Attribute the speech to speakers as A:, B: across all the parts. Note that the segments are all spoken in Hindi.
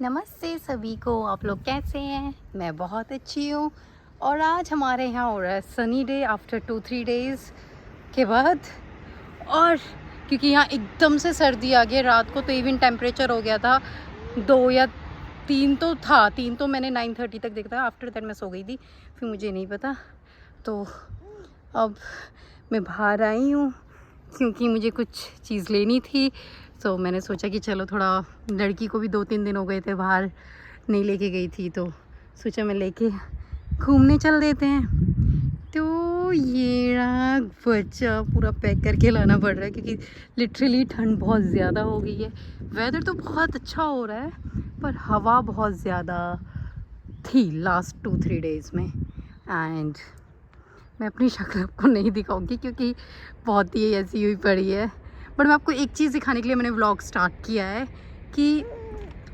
A: नमस्ते सभी को। आप लोग कैसे हैं? मैं बहुत अच्छी हूँ। और आज हमारे यहाँ हो रहा है सनी डे आफ्टर 2-3 डेज़ के बाद। और क्योंकि यहाँ एकदम से सर्दी आ गई, रात को तो इवन टेम्परेचर हो गया था 2 या 3 तो था। 3 तो मैंने 9:30 तक देखा था। आफ्टर दैट मैं सो गई थी, फिर मुझे नहीं पता। तो अब मैं बाहर आई हूँ क्योंकि मुझे कुछ चीज़ लेनी थी। तो मैंने सोचा कि चलो थोड़ा, लड़की को भी 2-3 दिन हो गए थे बाहर नहीं लेके गई थी, तो सोचा मैं लेके घूमने चल देते हैं। तो ये रहा बच्चा, पूरा पैक करके लाना पड़ रहा है क्योंकि लिटरली ठंड बहुत ज़्यादा हो गई है। वेदर तो बहुत अच्छा हो रहा है पर हवा बहुत ज़्यादा थी लास्ट 2-3 डेज़ में। एंड मैं अपनी शक्ल आपको नहीं दिखाऊंगी क्योंकि बहुत ही ऐसी हुई पड़ी है। बट मैं आपको एक चीज़ दिखाने के लिए मैंने व्लॉग स्टार्ट किया है कि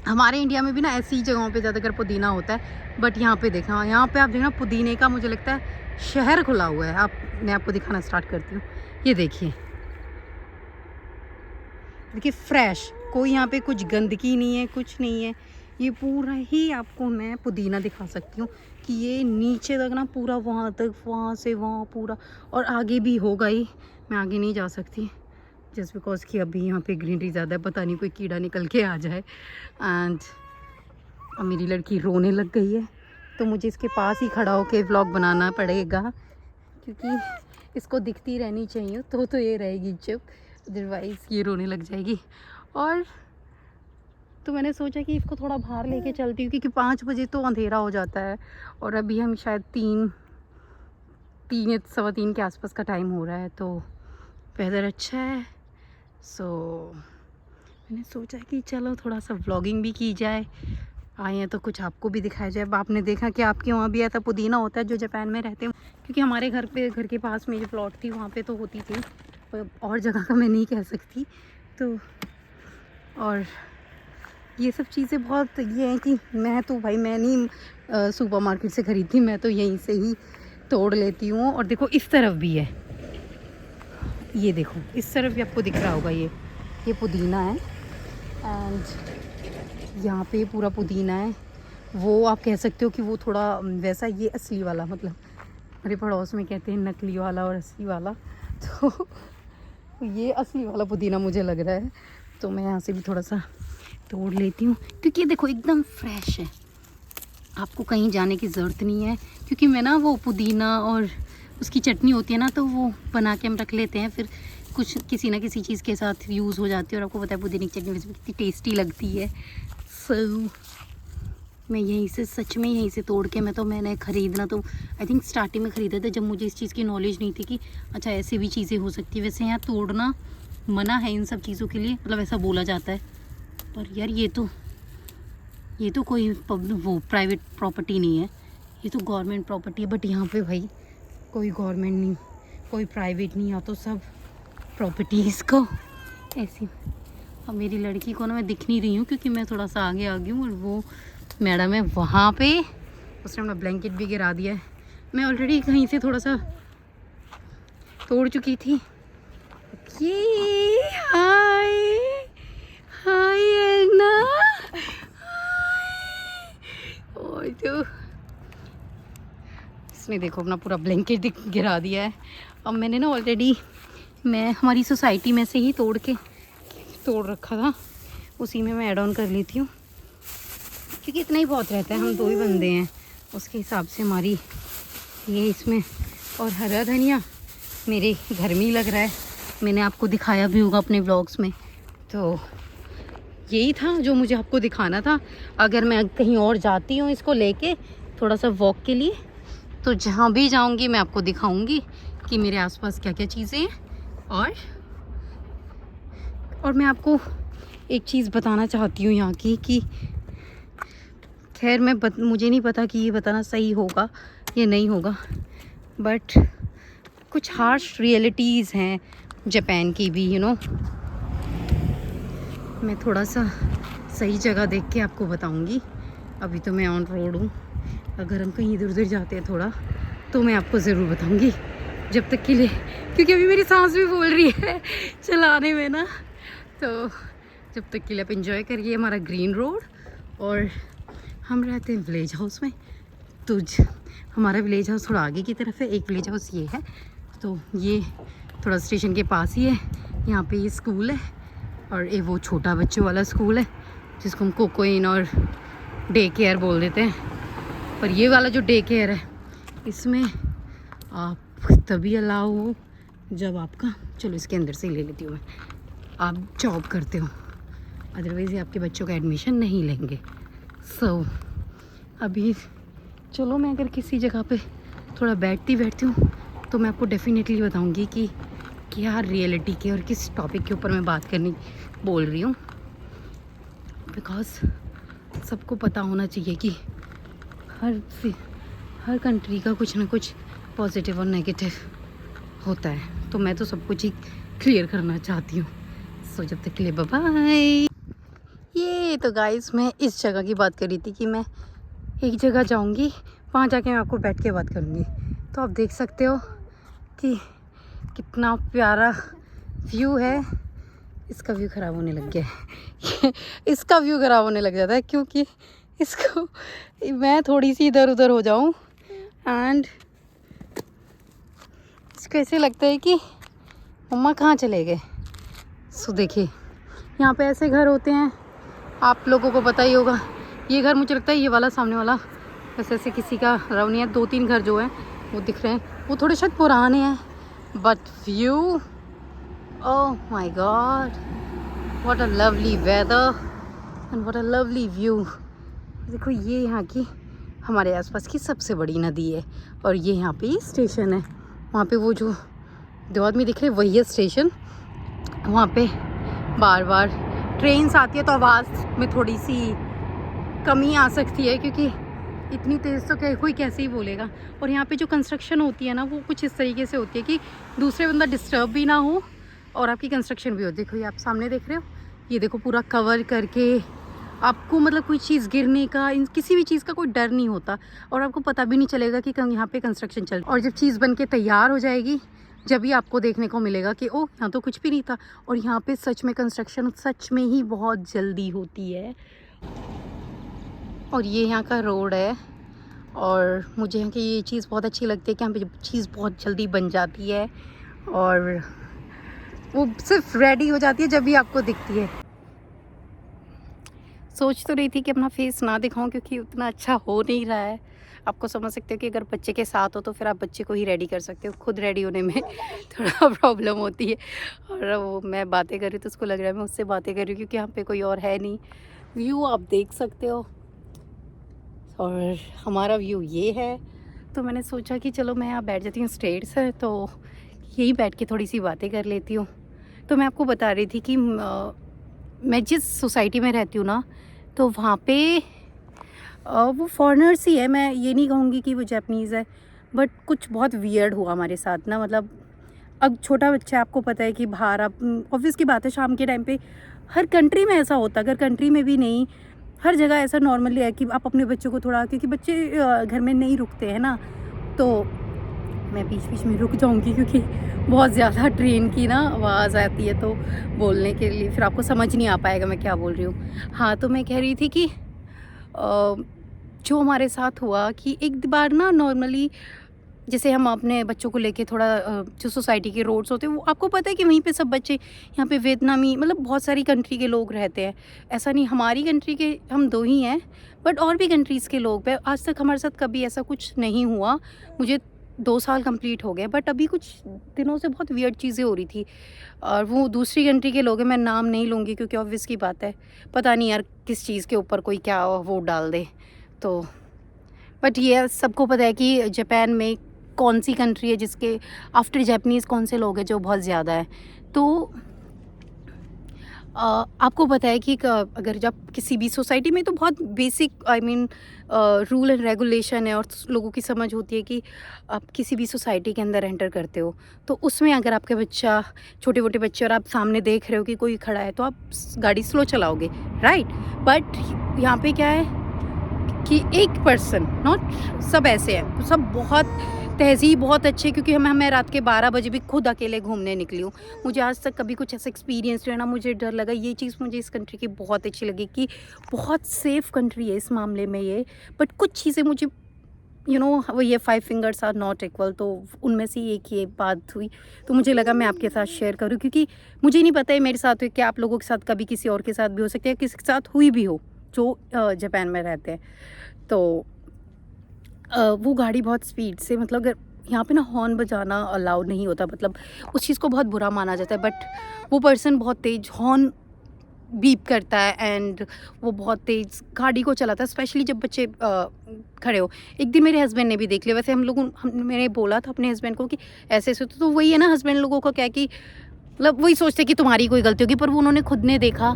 A: हमारे इंडिया में भी ना ऐसी जगहों पे ज़्यादातर पुदीना होता है, बट यहाँ पे देखना, यहाँ पे आप देखना पुदीने का मुझे लगता है शहर खुला हुआ है। मैं आपको दिखाना स्टार्ट करती हूँ। ये देखिए, देखिए फ्रेश, कोई यहाँ पे कुछ गंदगी नहीं है, कुछ नहीं है। ये पूरा ही आपको मैं पुदीना दिखा सकती हूँ कि ये नीचे तक ना पूरा, वहाँ तक, वहाँ से वहाँ पूरा, और आगे भी होगा ही। मैं आगे नहीं जा सकती जस्ट बिकॉज कि अभी यहाँ पे ग्रीनरी ज़्यादा है, पता नहीं कोई कीड़ा निकल के आ जाए। एंड अब मेरी लड़की रोने लग गई है तो मुझे इसके पास ही खड़ा होकर व्लॉग बनाना पड़ेगा क्योंकि इसको दिखती रहनी चाहिए तो ये रहेगी चुप, अदरवाइज़ ये रोने लग जाएगी। और तो मैंने सोचा कि इसको थोड़ा बाहर लेके चलती हूँ क्योंकि 5 बजे तो अंधेरा हो जाता है और अभी हम शायद 3 या 3:15 के आसपास का टाइम हो रहा है, तो वेदर अच्छा है। सो मैंने सोचा कि चलो थोड़ा सा व्लॉगिंग भी की जाए, आए हैं तो कुछ आपको भी दिखाया जाए। अब आपने देखा कि आपके वहाँ भी ऐसा पुदीना होता है जो जापान में रहते हैं, क्योंकि हमारे घर के पास में जो प्लॉट थी वहाँ पे तो होती थी, और जगह का मैं नहीं कह सकती। तो और ये सब चीज़ें बहुत ये हैं कि मैं तो भाई मैं नहीं सुपर मार्केट से ख़रीदती, मैं तो यहीं से ही तोड़ लेती हूँ। और देखो इस तरफ भी है, ये देखो इस तरफ भी आपको दिख रहा होगा, ये पुदीना है। एंड यहाँ पे पूरा पुदीना है। वो आप कह सकते हो कि वो थोड़ा वैसा, ये असली वाला, मतलब हमारे पड़ोस में कहते हैं नकली वाला और असली वाला, तो ये असली वाला पुदीना मुझे लग रहा है। तो मैं यहाँ से भी थोड़ा सा तोड़ लेती हूँ क्योंकि ये देखो एकदम फ्रेश है, आपको कहीं जाने की ज़रूरत नहीं है। क्योंकि मैं ना वो पुदीना और उसकी चटनी होती है ना, तो वो बना के हम रख लेते हैं, फिर कुछ किसी ना किसी चीज़ के साथ यूज़ हो जाती है। और आपको पता है पुदीने की चटनी वैसे भी कितनी टेस्टी लगती है। सो मैं यहीं से, सच में यहीं से तोड़ के, मैंने ख़रीदना तो आई थिंक स्टार्टिंग में ख़रीदा था जब मुझे इस चीज़ की नॉलेज नहीं थी कि अच्छा ऐसी भी चीज़ें हो सकती है। वैसे यहाँ तोड़ना मना है इन सब चीज़ों के लिए, मतलब ऐसा बोला जाता है। पर यार ये तो कोई वो प्राइवेट प्रॉपर्टी नहीं है, ये तो गवर्नमेंट प्रॉपर्टी है। बट यहाँ पे भाई कोई गवर्नमेंट नहीं, कोई प्राइवेट नहीं, यहाँ तो सब प्रॉपर्टीज़ को ऐसी। अब मेरी लड़की को ना मैं दिख नहीं रही हूँ क्योंकि मैं थोड़ा सा आगे आ गई हूँ, और वो मैडम है वहाँ पे, उसने अपना ब्लैंकेट भी गिरा दिया है। मैं ऑलरेडी कहीं से थोड़ा सा तोड़ चुकी थी। ये हाय हाय एना, और जो इसने देखो अपना पूरा ब्लैंकेट गिरा दिया है। अब मैंने ना ऑलरेडी, मैं हमारी सोसाइटी में से ही तोड़ रखा था, उसी में मैं ऐड ऑन कर लेती हूँ क्योंकि इतना ही बहुत रहता है, हम 2 ही बंदे हैं, उसके हिसाब से हमारी ये इसमें। और हरा धनिया मेरे घर में ही लग रहा है, मैंने आपको दिखाया भी होगा अपने व्लॉग्स में। तो यही था जो मुझे आपको दिखाना था। अगर मैं कहीं और जाती हूँ इसको लेके थोड़ा सा वॉक के लिए, तो जहाँ भी जाऊँगी मैं आपको दिखाऊँगी कि मेरे आसपास क्या क्या चीज़ें हैं। और मैं आपको एक चीज़ बताना चाहती हूँ यहाँ की, कि खैर मुझे नहीं पता कि ये बताना सही होगा या नहीं होगा, बट कुछ हार्श रियलिटीज़ हैं जापान की भी, मैं थोड़ा सा सही जगह देख के आपको बताऊंगी। अभी तो मैं ऑन रोड हूँ, अगर हम कहीं इधर उधर जाते हैं थोड़ा तो मैं आपको ज़रूर बताऊंगी। जब तक के लिए, क्योंकि अभी मेरी सांस भी फूल रही है चलाने में ना, तो जब तक के लिए आप इंजॉय करिए हमारा ग्रीन रोड। और हम रहते हैं विलेज हाउस में। तो हमारा विलेज हाउस थोड़ा आगे की तरफ है, एक विलेज हाउस ये है, तो ये थोड़ा स्टेशन के पास ही है। यहाँ पे ये स्कूल है और ये वो छोटा बच्चों वाला स्कूल है जिसको हम कोकोइन और डे केयर बोल देते हैं। पर ये वाला जो डे केयर है इसमें आप तभी अलाउ हो जब आपका, चलो इसके अंदर से ही ले लेती हूँ मैं, आप जॉब करते हो, अदरवाइज़ ये आपके बच्चों का एडमिशन नहीं लेंगे। सो अभी चलो मैं अगर किसी जगह पे थोड़ा बैठती हूँ तो मैं आपको डेफिनेटली बताऊँगी कि क्या रियलिटी के और किस टॉपिक के ऊपर मैं बात करनी बोल रही हूँ। बिकॉज सबको पता होना चाहिए कि हर कंट्री का कुछ ना कुछ पॉजिटिव और नेगेटिव होता है, तो मैं तो सब कुछ ही क्लियर करना चाहती हूँ। सो जब तक के लिए बाय बाय। ये तो गाइस मैं इस जगह की बात कर रही थी कि मैं एक जगह जाऊंगी, वहाँ जाके मैं आपको बैठ के बात करूँगी। तो आप देख सकते हो कि कितना प्यारा व्यू है। इसका व्यू ख़राब होने लग गया है इसका व्यू ख़राब होने लग जाता है क्योंकि इसको मैं थोड़ी सी इधर उधर हो जाऊँ एंड इसको ऐसे लगता है कि मम्मा कहाँ चले गए। सो देखिए यहाँ पे ऐसे घर होते हैं, आप लोगों को पता ही होगा। ये घर मुझे लगता है ये वाला सामने वाला वैसे ऐसे किसी का रवनी है, 2-3 घर जो हैं वो दिख रहे हैं, वो थोड़े शायद पुराने हैं, but view oh my God, what a lovely weather and what a lovely view. देखो ये यहाँ की हमारे आसपास की सबसे बड़ी नदी है और ये यहाँ पे स्टेशन है। वहाँ पे वो जो 2 आदमी दिख रहे हैं वही है स्टेशन। वहाँ पे बार बार ट्रेन्स आती है तो आवाज़ में थोड़ी सी कमी आ सकती है क्योंकि इतनी तेज़ तो कोई कैसे ही बोलेगा। और यहाँ पे जो कंस्ट्रक्शन होती है ना वो कुछ इस तरीके से होती है कि दूसरे बंदा डिस्टर्ब भी ना हो और आपकी कंस्ट्रक्शन भी हो। देखो ये आप सामने देख रहे हो, ये देखो पूरा कवर करके आपको मतलब कोई चीज़ गिरने का, किसी भी चीज़ का कोई डर नहीं होता और आपको पता भी नहीं चलेगा कि यहाँ पे कंस्ट्रक्शन चल रही है। और जब चीज़ बन के तैयार हो जाएगी जब भी आपको देखने को मिलेगा कि ओह यहाँ तो कुछ भी नहीं था। और यहाँ पे सच में कंस्ट्रक्शन सच में ही बहुत जल्दी होती है। और ये यहाँ का रोड है और मुझे यहाँ की ये चीज़ बहुत अच्छी लगती है कि यहाँ पे चीज़ बहुत जल्दी बन जाती है और वो सिर्फ रेडी हो जाती है जब भी आपको दिखती है। सोच तो रही थी कि अपना फेस ना दिखाऊं क्योंकि उतना अच्छा हो नहीं रहा है। आपको समझ सकते हो कि अगर बच्चे के साथ हो तो फिर आप बच्चे को ही रेडी कर सकते हो, खुद रेडी होने में थोड़ा प्रॉब्लम होती है। और वो मैं बातें कर रही तो उसको लग रहा है मैं उससे बातें कर रही हूँ क्योंकि यहाँ पे कोई और है नहीं। व्यू आप देख सकते हो और हमारा व्यू ये है। तो मैंने सोचा कि चलो मैं यहाँ बैठ जाती हूँ, स्टेट्स है तो यही बैठ के थोड़ी सी बातें कर लेती हूँ। तो मैं आपको बता रही थी कि मैं जिस सोसाइटी में रहती हूँ ना तो वहाँ पे वो फॉरेनर्स ही है। मैं ये नहीं कहूँगी कि वो जापानीज़ है, बट कुछ बहुत वियर्ड हुआ हमारे साथ ना। मतलब अब छोटा बच्चा, आपको पता है कि बाहर आप ऑब्वियस की बात है शाम के टाइम पे हर कंट्री में ऐसा होता है, अगर कंट्री में भी नहीं हर जगह ऐसा नॉर्मली है कि आप अपने बच्चों को थोड़ा, क्योंकि बच्चे घर में नहीं रुकते हैं ना, तो मैं बीच बीच में रुक जाऊंगी क्योंकि बहुत ज़्यादा ट्रेन की ना आवाज़ आती है तो बोलने के लिए फिर आपको समझ नहीं आ पाएगा मैं क्या बोल रही हूँ। हाँ तो मैं कह रही थी कि जो हमारे साथ हुआ कि एक बार ना नॉर्मली जैसे हम अपने बच्चों को लेके थोड़ा जो सोसाइटी के रोड्स होते हैं वो आपको पता है कि वहीं पे सब बच्चे, यहाँ पे वियतनामी मतलब बहुत सारी कंट्री के लोग रहते हैं। ऐसा नहीं हमारी कंट्री के हम 2 ही हैं, बट और भी कंट्रीज़ के लोग हैं। आज तक हमारे साथ कभी ऐसा कुछ नहीं हुआ। मुझे 2 साल कंप्लीट हो गए, बट अभी कुछ दिनों से बहुत वियर्ड चीज़ें हो रही थी और वो दूसरी कंट्री के लोग हैं। मैं नाम नहीं लूँगी क्योंकि ऑब्वियस की बात है, पता नहीं यार किस चीज़ के ऊपर कोई क्या वोट डाल दे। तो बट ये सबको पता है कि जापान में कौन सी कंट्री है जिसके आफ्टर जापानीज़ कौन से लोग हैं जो बहुत ज़्यादा है। तो आपको पता है कि अगर जब किसी भी सोसाइटी में तो बहुत basic I mean rule and regulation है और लोगों की समझ होती है कि आप किसी भी सोसाइटी के अंदर एंटर करते हो तो उसमें अगर आपके बच्चा, छोटे मोटे बच्चे और आप सामने देख रहे हो कि कोई खड़ा है तो आप गाड़ी स्लो चलाओगे, राइट। बट यहाँ पे क्या है कि एक पर्सन, नॉट सब ऐसे हैं, सब बहुत तहज़ीब बहुत अच्छी है, क्योंकि मैं रात के 12 बजे भी खुद अकेले घूमने निकली हूँ। मुझे आज तक कभी कुछ ऐसा एक्सपीरियंस नहीं है, ना मुझे डर लगा। ये चीज़ मुझे इस कंट्री की बहुत अच्छी लगी कि बहुत सेफ़ कंट्री है इस मामले में ये। बट कुछ चीज़ें मुझे वो ये 5 फिंगर्स आर नॉट इक्वल, तो उनमें से एक ये बात हुई, तो मुझे लगा मैं आपके साथ शेयर करूँ, क्योंकि मुझे नहीं पता है मेरे साथ हुई, क्या आप लोगों के साथ कभी किसी और के साथ भी हो सकती है, किसी के साथ हुई भी हो जो जापान में रहते हैं। तो वो गाड़ी बहुत स्पीड से, मतलब अगर यहाँ पे ना हॉर्न बजाना अलाउड नहीं होता, मतलब उस चीज़ को बहुत बुरा माना जाता है, बट वो पर्सन बहुत तेज़ हॉर्न बीप करता है एंड वो बहुत तेज़ गाड़ी को चलाता है, स्पेशली जब बच्चे खड़े हो। एक दिन मेरे हस्बैंड ने भी देख लिया, वैसे मैंने बोला था अपने हस्बैंड को कि ऐसे ऐसे, तो वही है ना हस्बैंड लोगों को क्या कि मतलब वही सोचते कि तुम्हारी कोई गलती होगी, पर वो उन्होंने खुद ने देखा,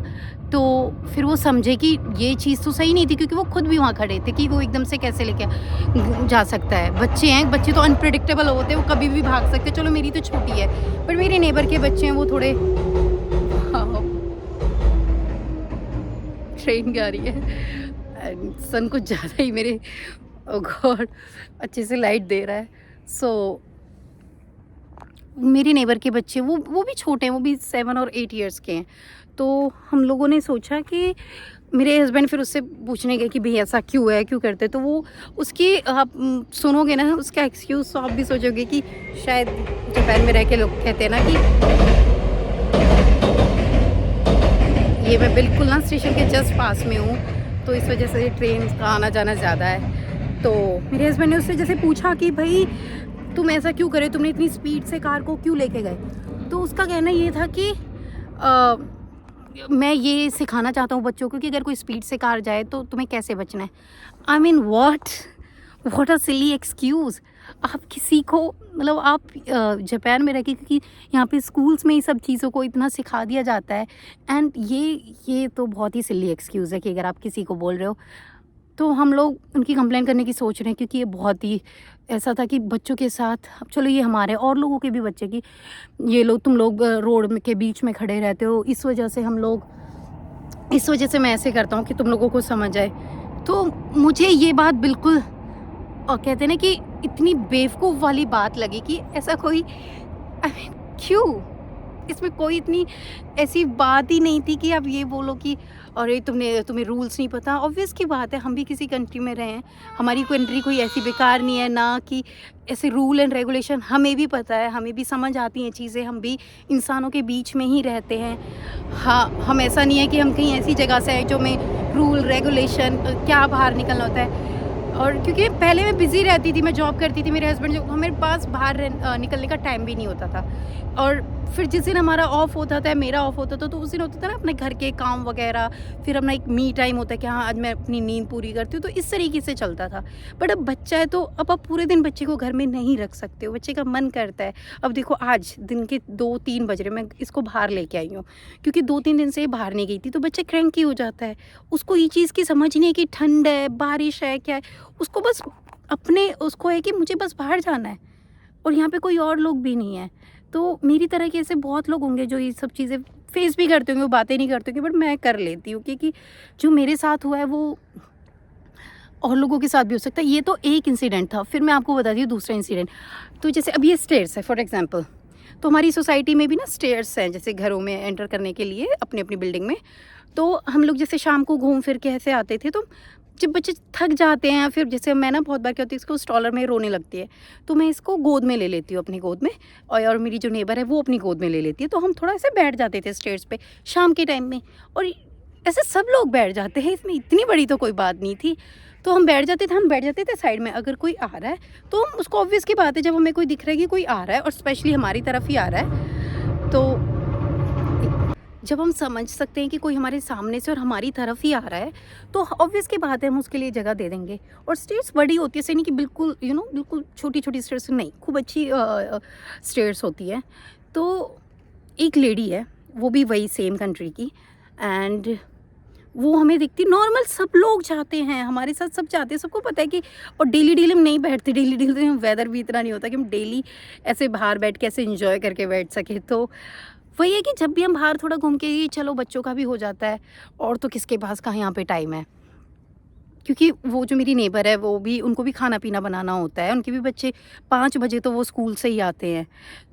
A: तो फिर वो समझे कि ये चीज़ तो सही नहीं थी, क्योंकि वो खुद भी वहाँ खड़े थे कि वो एकदम से कैसे लेके जा सकता है। बच्चे हैं, बच्चे तो अनप्रिडिक्टेबल होते हैं, वो कभी भी भाग सकते हैं। चलो मेरी तो छोटी है, पर मेरे नेबर के बच्चे हैं वो थोड़े हाँ, ट्रेन आ रही है एंड सन कुछ ज़्यादा ही मेरे गॉड अच्छे से लाइट दे रहा है। सो मेरे नेबर के बच्चे वो भी छोटे हैं, वो भी 7 और 8 इयर्स के हैं। तो हम लोगों ने सोचा कि मेरे हस्बैंड फिर उससे पूछने गए कि भाई ऐसा क्यों है, क्यों करते, तो वो उसकी आप सुनोगे ना उसका एक्सक्यूज़, तो आप भी सोचोगे कि शायद जापान में रह के लोग कहते हैं ना कि ये मैं बिल्कुल ना स्टेशन के जस्ट पास में हूँ, तो इस वजह से ट्रेन का आना जाना ज़्यादा है। तो मेरे हस्बैंड ने उससे जैसे पूछा कि भाई तुम ऐसा क्यों करे, तुमने इतनी स्पीड से कार को क्यों लेके गए, तो उसका कहना ये था कि मैं ये सिखाना चाहता हूँ बच्चों को कि अगर कोई स्पीड से कार जाए तो तुम्हें कैसे बचना है। I mean what a silly excuse. आप किसी को मतलब आप जापान में रह के, क्योंकि यहाँ पे स्कूल्स में ये सब चीज़ों को इतना सिखा दिया जाता है, एंड ये तो बहुत ही सिली एक्सक्यूज़ है कि अगर आप किसी को बोल रहे हो। तो हम लोग उनकी कंप्लेन करने की सोच रहे हैं, क्योंकि ये बहुत ही ऐसा था कि बच्चों के साथ, अब चलो ये हमारे और लोगों के भी बच्चे की, ये लोग तुम लोग रोड के बीच में खड़े रहते हो, इस वजह से मैं ऐसे करता हूँ कि तुम लोगों को समझ आए। तो मुझे ये बात बिल्कुल कहते हैं ना कि इतनी बेवकूफ़ वाली बात लगी कि ऐसा कोई आई मीन क्यों? इसमें कोई इतनी ऐसी बात ही नहीं थी कि आप ये बोलो कि अरे तुम्हें रूल्स नहीं पता। ऑब्वियस की बात है, हम भी किसी कंट्री में रहे हैं, हमारी कंट्री कोई ऐसी बेकार नहीं है ना कि ऐसे रूल एंड रेगुलेशन हमें भी पता है, हमें भी समझ आती हैं चीज़ें, हम भी इंसानों के बीच में ही रहते हैं। हाँ, हम ऐसा नहीं है कि हम कहीं ऐसी जगह से आए जो में रूल रेगुलेशन क्या बाहर निकलना होता है। और क्योंकि पहले मैं बिज़ी रहती थी, मैं जॉब करती थी, मेरे हस्बैंड जो हमारे पास बाहर निकलने का टाइम भी नहीं होता था। और फिर जिस दिन हमारा ऑफ होता था, मेरा ऑफ होता था, तो उस दिन होता था ना अपने घर के काम वगैरह, फिर अपना एक मी टाइम होता है कि हाँ आज मैं अपनी नींद पूरी करती हूँ, तो इस तरीके से चलता था। बट अब बच्चा है तो अब आप पूरे दिन बच्चे को घर में नहीं रख सकते हो, बच्चे का मन करता है। अब देखो आज दिन के 2-3 बज रहे, मैं इसको बाहर लेके आई हूँ, क्योंकि 2-3 दिन से बाहर नहीं गई थी, तो बच्चा क्रैंकी हो जाता है। उसको ये चीज़ की समझ नहीं है कि ठंड है, बारिश है, क्या है, उसको बस उसको है कि मुझे बस बाहर जाना है, और यहाँ पे कोई और लोग भी नहीं है। तो मेरी तरह के ऐसे बहुत लोग होंगे जो ये सब चीज़ें फेस भी करते होंगे, वो बातें नहीं करते होंगे, बट मैं कर लेती हूँ, क्योंकि जो मेरे साथ हुआ है वो और लोगों के साथ भी हो सकता है। ये तो एक इंसिडेंट था, फिर मैं आपको बताती हूँ दूसरा इंसिडेंट। तो जैसे अब ये स्टेयर्स है फॉर एग्जांपल, तो हमारी सोसाइटी में भी ना स्टेयर्स हैं, जैसे घरों में एंटर करने के लिए अपनी अपनी बिल्डिंग में। तो हम लोग जैसे शाम को घूम फिर के ऐसे आते थे, तो जब बच्चे थक जाते हैं, फिर जैसे मैं ना बहुत बार क्या होती है, इसको स्टॉलर में रोने लगती है, तो मैं इसको गोद में ले लेती हूँ अपनी गोद में, और मेरी जो नेबर है वो अपनी गोद में ले लेती है। तो हम थोड़ा ऐसे बैठ जाते थे स्टेयर्स पे शाम के टाइम में, और ऐसे सब लोग बैठ जाते हैं, इसमें इतनी बड़ी तो कोई बात नहीं थी। तो हम बैठ जाते थे साइड में। अगर कोई आ रहा है तो हम उसको, ऑब्वियस की बात है, जब हमें कोई दिख रहा है कि कोई आ रहा है और स्पेशली हमारी तरफ ही आ रहा है, तो जब हम समझ सकते हैं कि कोई हमारे सामने से और हमारी तरफ ही आ रहा है, तो ऑब्वियस की बात है हम उसके लिए जगह दे देंगे। और स्टेयर्स बड़ी होती है, ऐसे नहीं कि बिल्कुल बिल्कुल छोटी छोटी स्टेयर्स नहीं, खूब अच्छी स्टेयर्स होती है। तो एक लेडी है, वो भी वही सेम कंट्री की, एंड वो हमें दिखती नॉर्मल, सब लोग जाते हैं हमारे साथ, सब जाते हैं, सबको पता है कि, और डेली हम नहीं बैठते, डेली हम वेदर भी इतना नहीं होता कि हम डेली ऐसे बाहर बैठ के ऐसे इंजॉय करके बैठ सके। तो वही है कि जब भी हम बाहर थोड़ा घूम के, चलो बच्चों का भी हो जाता है, और तो किसके पास कहाँ यहाँ पे टाइम है। क्योंकि वो जो मेरी नेबर है वो भी, उनको भी खाना पीना बनाना होता है, उनके भी बच्चे 5 बजे तो वो स्कूल से ही आते हैं,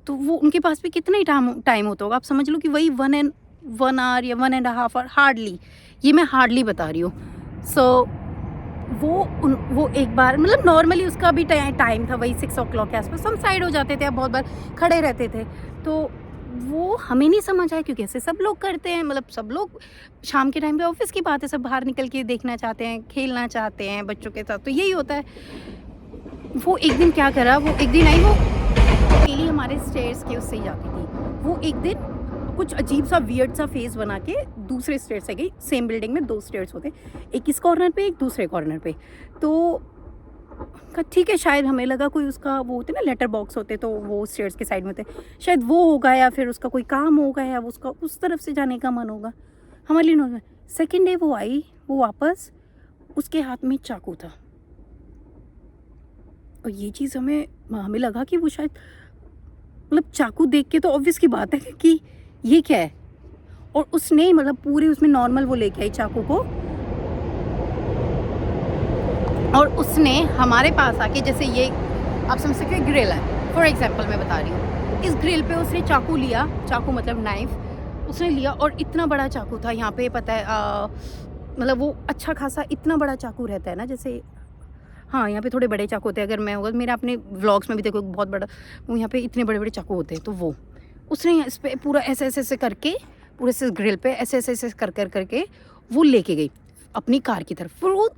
A: तो वो उनके पास भी कितना ही टाइम होता होगा। आप समझ लो कि वही 1 आवर या 1.5 आवर, हार्डली, ये मैं हार्डली बता रही हूँ। सो वो एक बार, मतलब नॉर्मली उसका भी टाइम था वही 6 o'clock के आसपास, हम साइड हो जाते थे, अब बहुत बार खड़े रहते थे, तो वो हमें नहीं समझ आया क्योंकि ऐसे सब लोग करते हैं, मतलब सब लोग शाम के टाइम पे, ऑफिस की बात है, सब बाहर निकल के देखना चाहते हैं, खेलना चाहते हैं बच्चों के साथ, तो यही होता है। वो एक दिन क्या करा, वो एक दिन आई, वो अकेली हमारे स्टेयर्स के उससे ही जाती थी। वो एक दिन कुछ अजीब सा वियर्ड सा फेस बना के दूसरे स्टेयर से गई। सेम बिल्डिंग में 2 स्टेयर्स होते, एक इस कॉर्नर पे, एक दूसरे कॉर्नर पे। तो कहा ठीक है, शायद हमें लगा कोई उसका वो होते ना लेटर बॉक्स होते, तो वो स्टेयर्स के साइड में होते, शायद वो होगा या फिर उसका कोई काम होगा या उसका उस तरफ से जाने का मन होगा, हमारे लिए नॉर्मल। सेकेंड डे वो आई, वो वापस, उसके हाथ में चाकू था, और ये चीज़ हमें लगा कि वो शायद, मतलब चाकू देख के तो ऑब्वियस की बात है कि ये क्या है, और उसने मतलब पूरे उसमें नॉर्मल वो लेके आई चाकू को, और उसने हमारे पास आके, जैसे ये आप समझ सकते हो ग्रिल है, फॉर एग्जांपल मैं बता रही हूँ, इस ग्रिल पे उसने चाकू लिया, चाकू मतलब नाइफ उसने लिया, और इतना बड़ा चाकू था, यहाँ पे पता है मतलब वो अच्छा खासा इतना बड़ा चाकू रहता है ना, जैसे हाँ यहाँ पे थोड़े बड़े चाकू होते हैं, अगर मैं होगा मेरा अपने व्लॉग्स में भी देखो बहुत बड़ा, वो यहाँ पे इतने बड़े बड़े चाकू होते हैं, तो वो उसने इस पे पूरा ऐसे ऐसे ऐसे करके, पूरे से ग्रिल पे ऐसे ऐसे ऐसे करके वो लेके गई अपनी कार की तरफ। फिर वो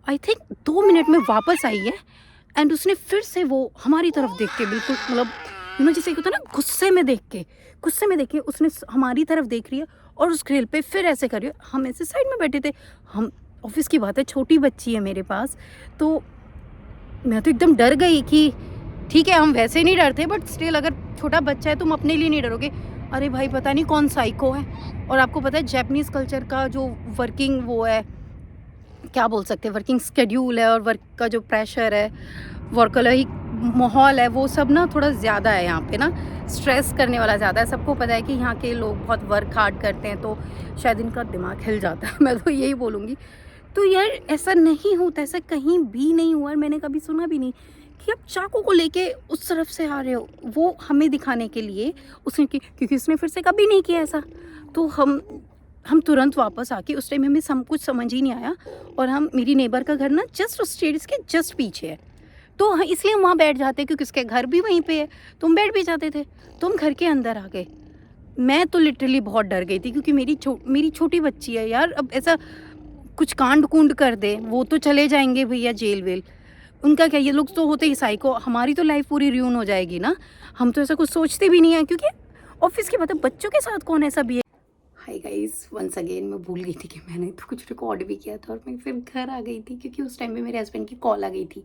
A: आई थिंक 2 मिनट में वापस आई है, एंड उसने फिर से वो हमारी तरफ देख के, बिल्कुल मतलब जैसे होता है ना गुस्से में देख के उसने हमारी तरफ देख रही है, और उस ग्रिल पे फिर ऐसे कर रही है। हम ऐसे साइड में बैठे थे, हम ऑफिस की बात है, छोटी बच्ची है मेरे पास, तो मैं तो एकदम डर गई कि ठीक है हम वैसे नहीं डरते, बट स्टिल अगर छोटा बच्चा है तुम अपने लिए नहीं डरोगे, अरे भाई पता नहीं कौन साइको है। और आपको पता है जापानीज़ कल्चर का जो वर्किंग वो है, क्या बोल सकते हैं, वर्किंग स्केड्यूल है, और वर्क का जो प्रेशर है, वर्कहोलिक माहौल है, वो सब ना थोड़ा ज़्यादा है यहाँ पे ना, स्ट्रेस करने वाला ज़्यादा है। सबको पता है कि यहाँ के लोग बहुत वर्क हार्ड करते हैं, तो शायद इनका दिमाग हिल जाता है मैं तो यही बोलूँगी। तो यार ऐसा नहीं होता, ऐसा कहीं भी नहीं हुआ, और मैंने कभी सुना भी नहीं कि आप चाकू को लेके उस तरफ से आ रहे हो, वो हमें दिखाने के लिए उसने क्योंकि उसने फिर से कभी नहीं किया ऐसा। तो हम तुरंत वापस आके, उस टाइम हमें कुछ समझ ही नहीं आया, और हम, मेरी नेबर का घर ना जस्ट उस स्टेयर्स के जस्ट पीछे है, तो इसलिए हम वहाँ बैठ जाते क्योंकि उसके घर भी वहीं पे है, तो हम बैठ भी जाते थे। तो हम घर के अंदर आ गए, मैं तो लिटरली बहुत डर गई थी, क्योंकि मेरी छोटी बच्ची है यार, अब ऐसा कुछ कांड कूंड कर दे, वो तो चले जाएंगे भैया जेल वेल, उनका क्या, ये लोग तो होते ही साइको, हमारी तो लाइफ पूरी रियून हो जाएगी ना। हम तो ऐसा कुछ सोचते भी नहीं है, क्योंकि ऑफिस की बात है, बच्चों के साथ कौन ऐसा भी। हाय गाइस, वंस अगेन मैं भूल गई थी कि मैंने तो कुछ रिकॉर्ड भी किया था, और मैं फिर घर आ गई थी क्योंकि उस टाइम पे मेरे हस्बैंड की कॉल आ गई थी।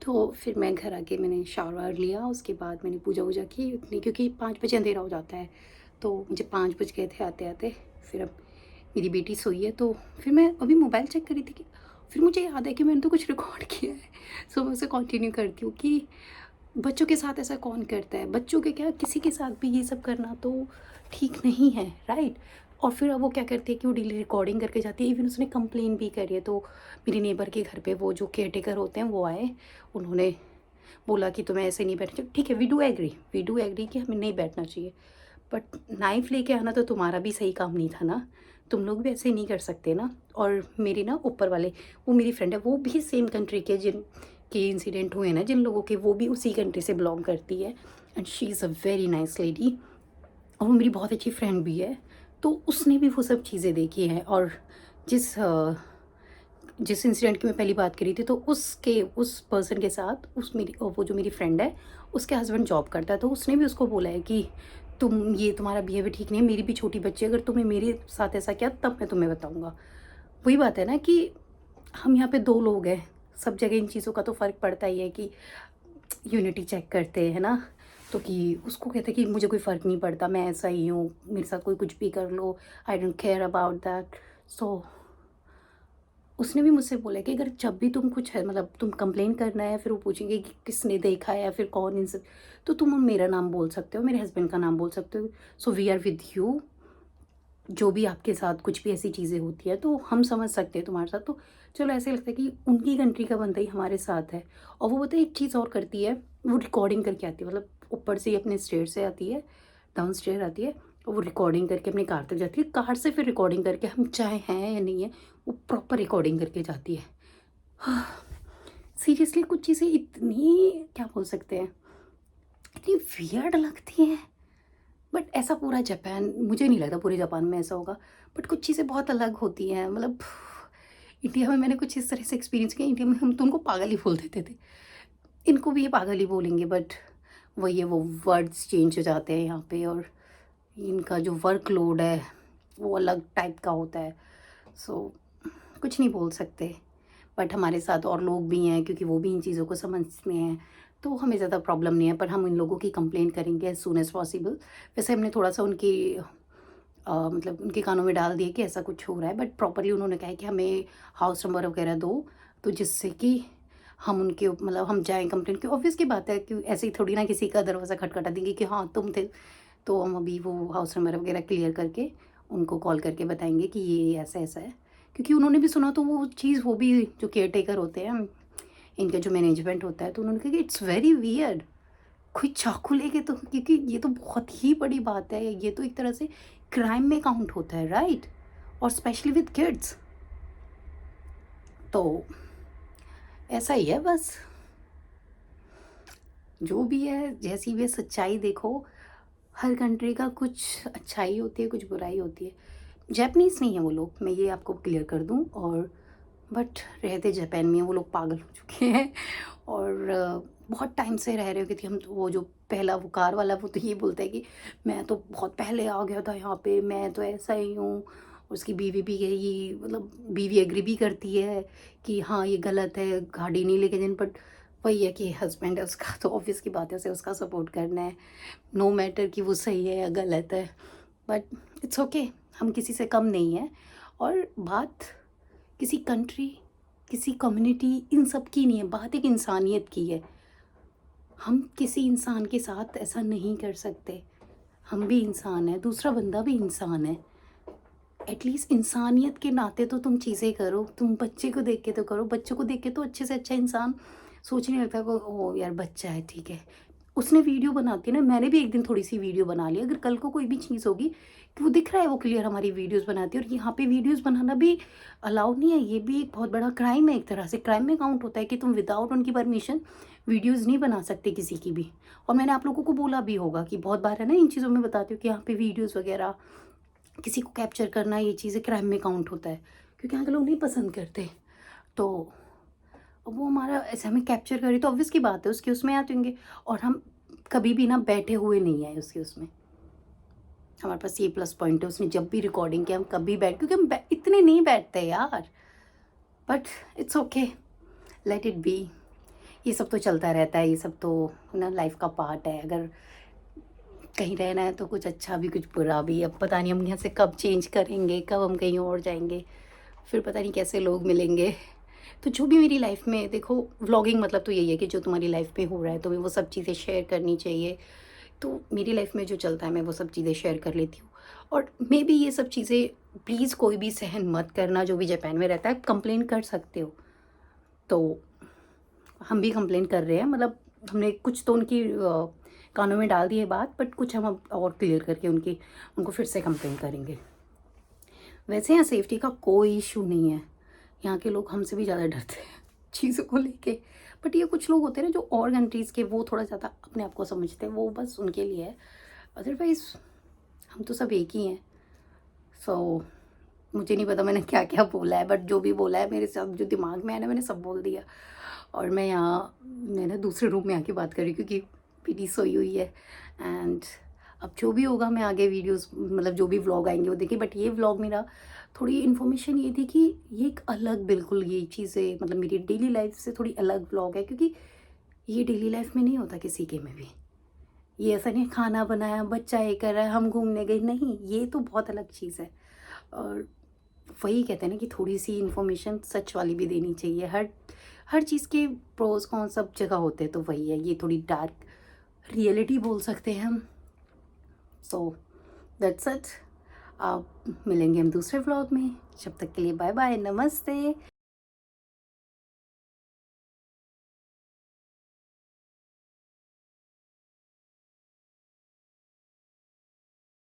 A: तो फिर मैं घर आके मैंने शावर लिया, उसके बाद मैंने पूजा वूजा की उतनी, क्योंकि 5 बजे अंधेरा हो जाता है, तो मुझे 5 बज गए थे आते आते। फिर अब मेरी बेटी सोई है, तो फिर मैं अभी मोबाइल चेक करी थी कि फिर मुझे याद है कि मैंने तो कुछ रिकॉर्ड किया है। सो मैं उसे कंटिन्यू करती हूँ कि बच्चों के साथ ऐसा कौन करता है, बच्चों के क्या, किसी के साथ भी ये सब करना तो ठीक नहीं है, राइट। और फिर अब वो क्या करती है कि वो डेली रिकॉर्डिंग करके जाती है, इवन उसने कंप्लेन भी करी है। तो मेरी नेबर के घर पे वो जो केयर टेकर होते हैं वो आए, उन्होंने बोला कि तुम्हें ऐसे नहीं बैठना चाहिए। ठीक है, वी डू एग्री कि हमें नहीं बैठना चाहिए, बट नाइफ लेके आना तो तुम्हारा भी सही काम नहीं था ना, तुम लोग भी ऐसे नहीं कर सकते ना। और मेरी ना ऊपर वाले, वो मेरी फ्रेंड है, वो भी सेम कंट्री के, जिन के इंसिडेंट हुए ना जिन लोगों के, वो भी उसी कंट्री से बिलोंग करती है, and she is a very nice lady, और वो मेरी बहुत अच्छी फ्रेंड भी है। तो उसने भी वो सब चीज़ें देखी हैं, और जिस इंसिडेंट की मैं पहली बात करी थी, तो उस पर्सन के साथ, वो जो मेरी फ्रेंड है, उसके हस्बैंड जॉब करता है, तो उसने भी उसको बोला है कि ये तुम्हारा बिहेवियर ठीक नहीं है, मेरी भी छोटी बच्ची है, अगर तुमने मेरे साथ ऐसा किया तब मैं तुम्हें बताऊँगा। वही बात है ना कि हम यहाँ पे 2 लोग हैं, सब जगह इन चीज़ों का तो फ़र्क पड़ता ही है कि यूनिटी चेक करते हैं ना, तो कि उसको कहते हैं कि मुझे कोई फ़र्क नहीं पड़ता, मैं ऐसा ही हूँ, मेरे साथ कोई कुछ भी कर लो, I don't care about that. So उसने भी मुझसे बोला कि अगर जब भी तुम कुछ है, मतलब तुम कंप्लेन करना है, फिर वो पूछेंगे कि किसने देखा है या फिर कौन इन सब, तो तुम मेरा नाम बोल सकते हो, मेरे हस्बैंड का नाम बोल सकते हो, so we are with you, जो भी आपके साथ कुछ भी ऐसी चीज़ें होती है तो हम समझ सकते हैं तुम्हारे साथ, तो चलो ऐसे लगता है कि उनकी कंट्री का बंदा ही हमारे साथ है। और वो पता है एक चीज़ और करती है, वो रिकॉर्डिंग करके आती है, मतलब ऊपर से ही अपने स्टेयर से आती है, डाउन स्टेयर आती है, और वो रिकॉर्डिंग करके अपनी कार तक जाती है, कार से फिर रिकॉर्डिंग करके हम चाहे हैं या नहीं है वो प्रॉपर रिकॉर्डिंग करके जाती है। हाँ, सीरियसली कुछ चीज़ें इतनी क्या बोल सकते हैं, इतनी वियर्ड लगती हैं। बट ऐसा पूरा जापान, मुझे नहीं लगता पूरे जापान में ऐसा होगा, बट कुछ चीज़ें बहुत अलग होती हैं। मतलब इंडिया में मैंने कुछ इस तरह से एक्सपीरियंस किया, इंडिया में हम तुमको पागल ही बोल देते थे, इनको भी ये पागल ही बोलेंगे, बट वही है, वो वर्ड्स चेंज हो जाते हैं यहाँ पे, और इनका जो वर्कलोड है वो अलग टाइप का होता है। सो कुछ नहीं बोल सकते, बट हमारे साथ और लोग भी हैं क्योंकि वो भी इन चीज़ों को समझते हैं, तो हमें ज़्यादा प्रॉब्लम नहीं है। पर हम इन लोगों की कंप्लेंट करेंगे एज़ सून एज़ पॉसिबल। वैसे हमने थोड़ा सा उनकी मतलब उनके कानों में डाल दिए कि ऐसा कुछ हो रहा है, बट प्रॉपरली उन्होंने कहा है कि हमें हाउस नंबर वगैरह दो, तो जिससे कि हम उनके मतलब हम जाएँ कंप्लेंट की। ऑब्वियस की बात है कि ऐसे ही थोड़ी ना किसी का दरवाज़ा खटखटा देंगे कि हाँ तुम थे। तो हम अभी वो हाउस नंबर वगैरह क्लियर करके उनको कॉल करके बताएंगे कि ये ऐसा ऐसा है, क्योंकि उन्होंने भी सुना, तो वो चीज़, वो भी जो केयर टेकर होते हैं, इनका जो मैनेजमेंट होता है, तो उन्होंने कहा कि इट्स वेरी वियर्ड, कोई चाकू लेके, तो क्योंकि ये तो बहुत ही बड़ी बात है, ये तो एक तरह से क्राइम में काउंट होता है, राइट? और स्पेशली विद किड्स। तो ऐसा ही है बस, जो भी है, जैसी भी है सच्चाई देखो, हर कंट्री का कुछ अच्छाई होती है, कुछ बुराई होती है। जैपनीज़ नहीं है वो लोग, मैं ये आपको क्लियर कर दूँ, और बट रहते जापान में हैं, वो लोग पागल हो चुके हैं, और बहुत टाइम से रह रहे हो, क्योंकि हम तो वो जो पहला वो कार वाला, वो तो ये बोलता है कि मैं तो बहुत पहले आ गया था यहाँ पे, मैं तो ऐसा ही हूँ। उसकी बीवी भी यही, मतलब बीवी एग्री भी करती है कि हाँ ये गलत है, गाड़ी नहीं लेके देनी, बट वही है कि हस्बैंड है उसका, तो ऑब्वियस की बात है उसे उसका सपोर्ट करना है, नो मैटर कि वो सही है या गलत है। बट इट्स ओके, हम किसी से कम नहीं हैं। और बात किसी कंट्री, किसी कम्युनिटी, इन सब की नहीं है, बात एक इंसानियत की है। हम किसी इंसान के साथ ऐसा नहीं कर सकते, हम भी इंसान हैं, दूसरा बंदा भी इंसान है। एटलीस्ट इंसानियत के नाते तो तुम चीज़ें करो, तुम बच्चे को देख के तो करो, बच्चों को देख के तो अच्छे से अच्छा इंसान सोचने लगता है को, ओ यार बच्चा है ठीक है, उसने वीडियो बनाती है ना, मैंने भी एक दिन थोड़ी सी वीडियो बना ली, अगर कल को कोई भी चीज़ होगी कि वो दिख रहा है वो क्लियर हमारी वीडियोस बनाती है, और यहाँ पे वीडियोस बनाना भी अलाउड नहीं है, ये भी एक बहुत बड़ा क्राइम है, एक तरह से क्राइम में काउंट होता है कि तुम विदाउट उनकी परमिशन वीडियोज़ नहीं बना सकते किसी की भी। और मैंने आप लोगों को बोला भी होगा कि बहुत बार है ना, इन चीज़ों में बताती हूँ कि यहाँ पे वीडियोज़ वगैरह किसी को कैप्चर करना, ये चीज़ें क्राइम में काउंट होता है, क्योंकि यहाँ के लोग नहीं पसंद करते। तो वो हमारा ऐसे हमें कैप्चर करे तो ऑब्वियस की बात है उसके उसमें आ जाएंगे, और हम कभी भी ना बैठे हुए नहीं आए उसके उसमें, हमारे पास ये प्लस पॉइंट है, उसने जब भी रिकॉर्डिंग किया हम कभी बैठ, क्योंकि हम इतने नहीं बैठते यार, but it's okay, let it be. ये सब तो चलता रहता है, ये सब तो ना लाइफ का पार्ट है। अगर कहीं रहना है तो कुछ अच्छा भी कुछ बुरा भी, अब पता नहीं हम यहाँ से कब चेंज करेंगे, कब हम कहीं और जाएंगे, फिर पता नहीं कैसे लोग मिलेंगे। तो जो भी मेरी लाइफ में देखो, व्लॉगिंग मतलब तो यही है कि जो तुम्हारी लाइफ में हो रहा है तुम्हें वो सब चीज़ें शेयर करनी चाहिए। तो मेरी लाइफ में जो चलता है मैं वो सब चीज़ें शेयर कर लेती हूँ। और मे बी ये सब चीज़ें प्लीज़ कोई भी सहन मत करना, जो भी जापान में रहता है कंप्लेन कर सकते हो। तो हम भी कंप्लेन कर रहे हैं, मतलब हमने कुछ तो उनकी कानों में डाल दी है बात, बट कुछ हम अब और क्लियर करके उनको फिर से कंप्लेन करेंगे। वैसे यहाँ सेफ्टी का कोई इशू नहीं है, यहाँ के लोग हमसे भी ज़्यादा डरते हैं चीज़ों को लेके। बट ये कुछ लोग होते हैं ना जो और कंट्रीज़ के, वो थोड़ा ज़्यादा अपने आप को समझते हैं, वो बस उनके लिए है, अदरवाइज़ हम तो सब एक ही हैं। सो मुझे नहीं पता मैंने क्या क्या बोला है, बट जो भी बोला है मेरे साथ जो दिमाग में आया ना मैंने सब बोल दिया। और मैं दूसरे रूम में आके बात कर रही हूँ क्योंकि पीटी सोई हुई है। एंड अब जो भी होगा मैं आगे वीडियोस, मतलब जो भी व्लॉग आएंगे वो देखिए, बट ये व्लॉग मेरा थोड़ी इन्फॉर्मेशन ये थी कि ये एक अलग, बिल्कुल ये चीज़ें मतलब मेरी डेली लाइफ से थोड़ी अलग व्लॉग है, क्योंकि ये डेली लाइफ में नहीं होता किसी के में भी। ये ऐसा नहीं खाना बनाया, बच्चा ये कर रहा है, हम घूमने गए, नहीं, ये तो बहुत अलग चीज़ है। और वही कहते हैं ना कि थोड़ी सी इन्फॉर्मेशन सच वाली भी देनी चाहिए, हर हर चीज़ के प्रोज कौन सब जगह होते हैं, तो वही है, ये थोड़ी डार्क रियलिटी बोल सकते हैं हम। So that's it. आप मिलेंगे हम दूसरे व्लॉग में। जब तक के लिए बाय बाय, नमस्ते।